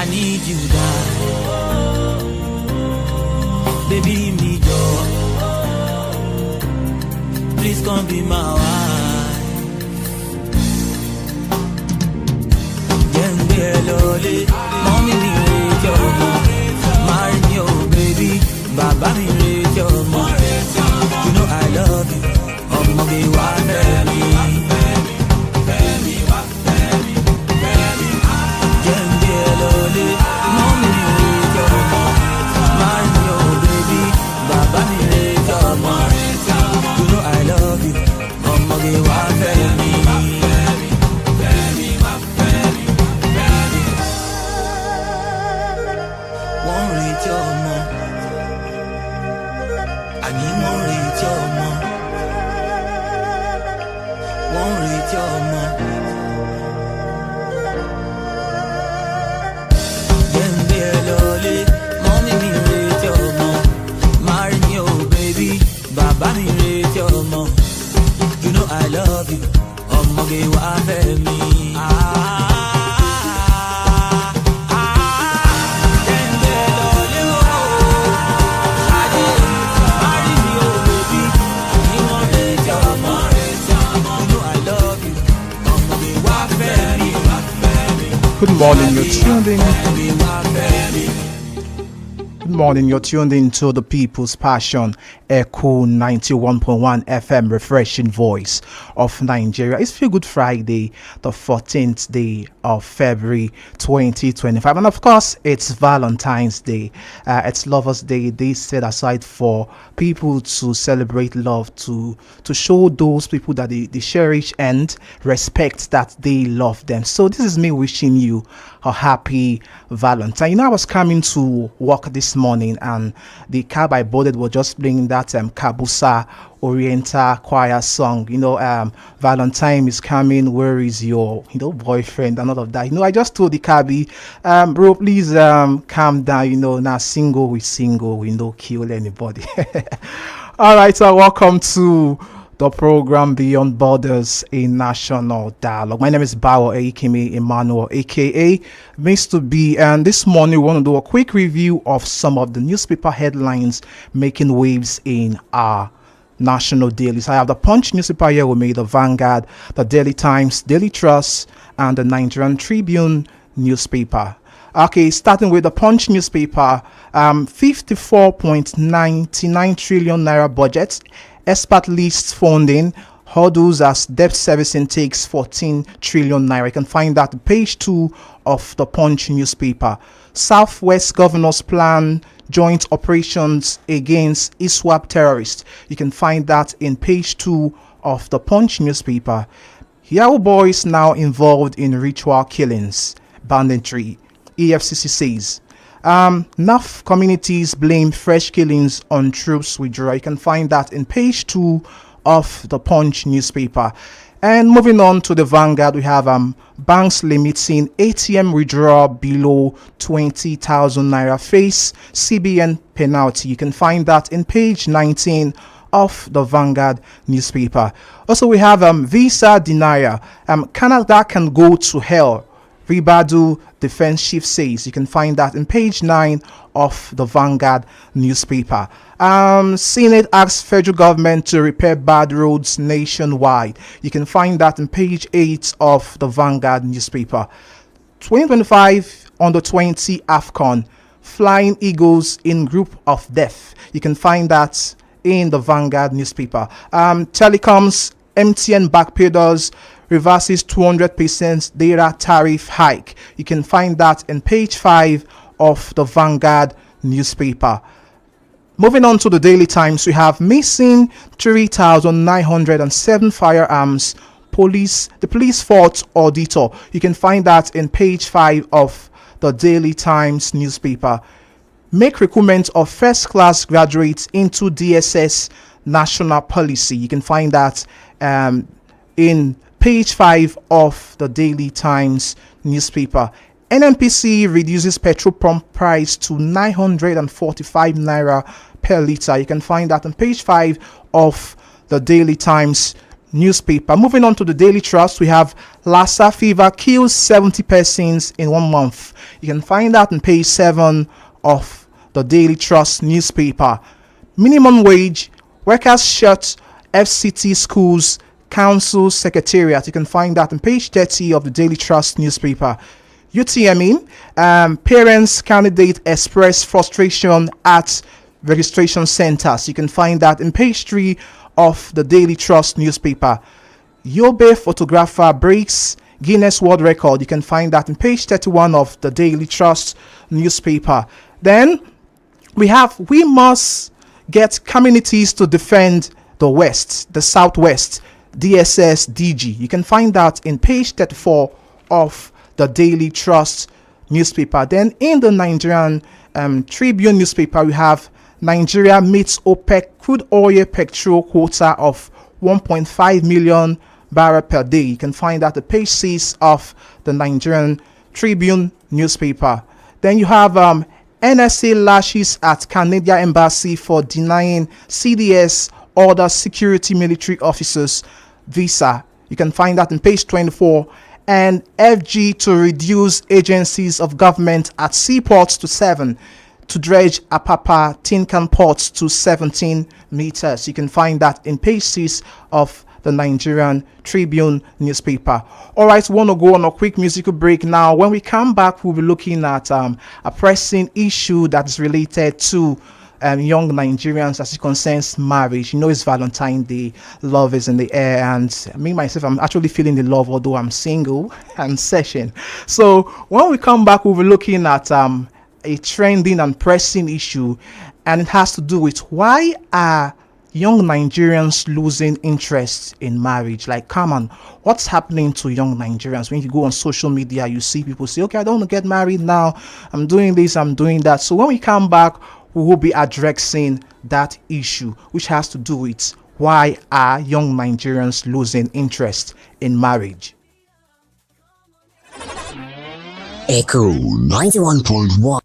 I need you, die. Baby, me joy. Please come be my wife. Lolly, mommy me rate your mom. Marry me, oh baby, baba me rate your mom. You know I love you, I'ma be one baby. Lolly, mommy me rate your mom. Marry me, oh baby, baba me rate your mom. You know I love you, I'ma be one baby. You know I love you, I'ma be one for me. Good morning, you're tuned in. Good morning, you're tuned in to the People's Passion, Eku 91.1 FM, refreshing voice of Nigeria. It's Feel Good Friday, the 14th day of February 2025. And of course, it's Valentine's Day. It's Lovers' Day. They set aside for people to celebrate love, to show those people that they cherish and respect that they love them. So this is me wishing you a happy Valentine. You know, I was coming to work this morning and the cab I boarded was just playing that Kabusa Oriental choir song. You know, Valentine is coming, where is your boyfriend and all of that. You know, I just told the cabbie, bro, please calm down. You know, now single, we no kill anybody. All right, so welcome to the program Beyond Borders, a national dialogue. My name is Bawo Ekimi Emmanuel, aka Mr. B, and this morning we want to do a quick review of some of the newspaper headlines making waves in our national dailies. I have the Punch newspaper here with me, the Vanguard, the Daily Times, Daily Trust, and the Nigerian Tribune newspaper. Okay, starting with the Punch newspaper, 54.99 trillion naira budget. Expert lists funding hurdles as debt servicing takes 14 trillion naira. You can find that on page 2 of the Punch newspaper. Southwest governors plan joint operations against ISWAP terrorists. You can find that in page 2 of the Punch newspaper. Yahoo boys now involved in ritual killings, banditry, EFCC says. Enough communities blame fresh killings on troops withdrawal. You can find that in page 2 of the Punch newspaper. And moving on to the Vanguard, we have banks limiting ATM withdrawal below 20,000 naira face CBN penalty. You can find that in page 19 of the Vanguard newspaper. Also, we have visa denier. Canada can go to hell, Ribadu defense chief says. You can find that in page 9 of the Vanguard newspaper. Senate asks federal government to repair bad roads nationwide. You can find that in page 8 of the Vanguard newspaper. 2025 under 20 AFCON, Flying Eagles in group of death. You can find that in the Vanguard newspaper. Telecoms, MTN backpedals reverses 200% data tariff hike. You can find that in page 5 of the Vanguard newspaper. Moving on to the Daily Times, we have missing 3,907 firearms. The police fought auditor. You can find that in page 5 of the Daily Times newspaper. Make recruitment of first-class graduates into DSS national policy. You can find that in page 5 of the Daily Times newspaper. NNPC reduces petrol pump price to 945 naira per litre. You can find that on page 5 of the Daily Times newspaper. Moving on to the Daily Trust, we have Lassa fever kills 70 persons in 1 month. You can find that on page 7 of the Daily Trust newspaper. Minimum wage, workers shut FCT schools, council secretariat. You can find that on page 30 of the Daily Trust newspaper. UTME, parents candidate express frustration at registration centers. You can find that in page 3 of the Daily Trust newspaper. Yobe photographer breaks Guinness World Record. You can find that in page 31 of the Daily Trust newspaper. Then we have we must get communities to defend the West, the Southwest, DSS DG. You can find that in page 34 of the Daily Trust newspaper. Then in the Nigerian Tribune newspaper, we have Nigeria meets OPEC crude oil petrol quota of 1.5 million barrel per day. You can find that at page 6 of the Nigerian Tribune newspaper. Then you have NSA lashes at Canadian embassy for denying CDS order security military officers visa. You can find that in page 24. And FG to reduce agencies of government at seaports to 7, to dredge Apapa Tinkan ports to 17 meters. You can find that in page 6 of the Nigerian Tribune newspaper. All right, we want to go on a quick musical break now. When we come back, we'll be looking at a pressing issue that's related to young Nigerians as it concerns marriage. You know, it's Valentine's Day, love is in the air, and me myself, I'm actually feeling the love, although I'm single and session. So when we come back, we'll be looking at a trending and pressing issue, and it has to do with why are young Nigerians losing interest in marriage. Like, come on, what's happening to young Nigerians? When you go on social media, you see people say, okay, I don't want to get married now, I'm doing this, I'm doing that. So when we come back, we will be addressing that issue, which has to do with why are young Nigerians losing interest in marriage. Eku 91.1